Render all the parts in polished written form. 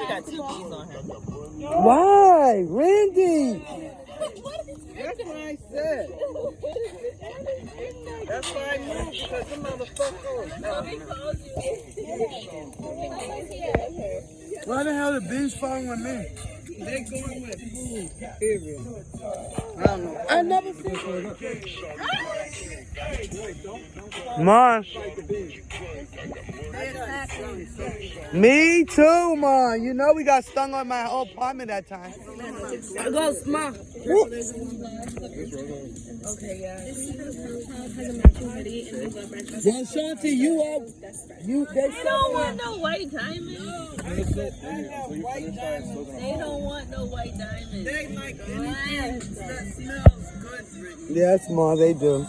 got 2 keys on her. Why? Randy! That's what I said. That's why I moved, because the motherfucker. Why the hell the bees following me? They going with food, period. I don't know. I never seen Mom. Me too, Mom. You know we got stung on my whole apartment that time. I go smart. Okay, yeah. Well, Shanti, you are. They don't want no white diamonds. They don't want no white diamonds. They like anything that smells good, Brittany. Yes, Mom, they do.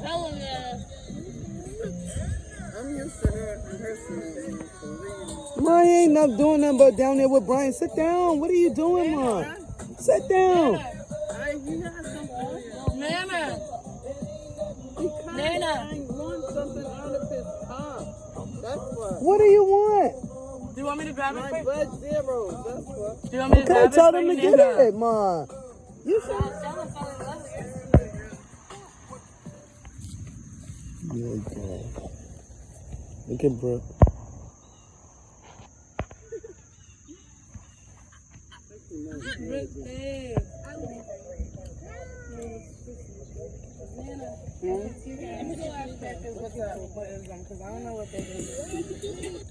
Tell them I'm used to her and her smell. Ma, you ain't not doing nothing but down there with Brian. Sit down. What are you doing, Ma? Sit down. Nana. Nana. I want something out of his car. That's what. What do you want? Do you want me to grab it My for you? blood zeros. That's what. Do you want me to Okay, grab tell it for them you, to get Nana? it, Ma. You said. Good girl. Look at Brooke.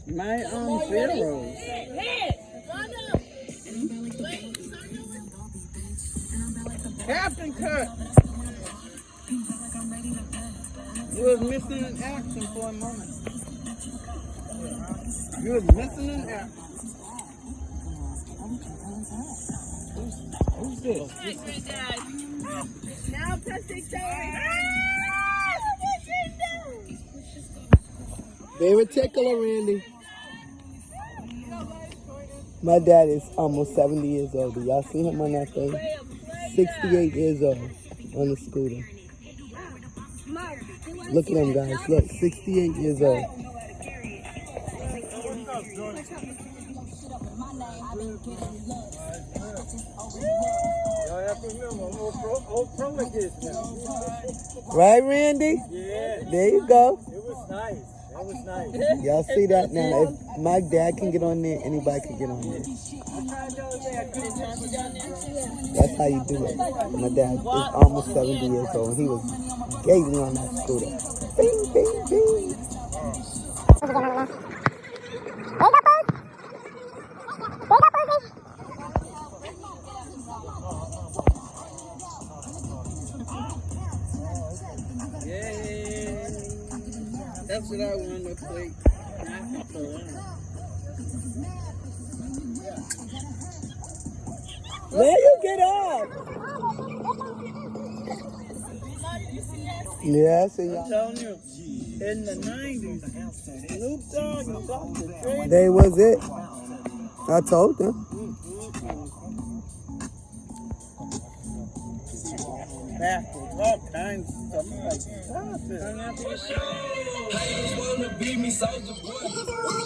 My zeros. Captain Cut. You was missing in action for a moment. You was missing in action. Who's this? now press each other. Favorite tickler, Randy. My dad is almost 70 years old. Do y'all see him on that thing? 68 years old on the scooter. Look at him, guys. Look, 68 years old. Right, Randy? Yeah. There you go. It was nice. That was nice. Y'all see that now? If my dad can get on there, anybody can get on there. That's how you do it. My dad is almost 70 years old, and he was gazing on that scooter. Bing, bing, bing. Yeah. That's what I want to play. Where you get off? Yeah, I see I'm y'all. telling you, in the 90s, Snoop Dogg and Dr. Dre. They was it. I told them. Backwards, all kinds of stuff. I'm like, stop it. Haters wanna beat me, soldier boy.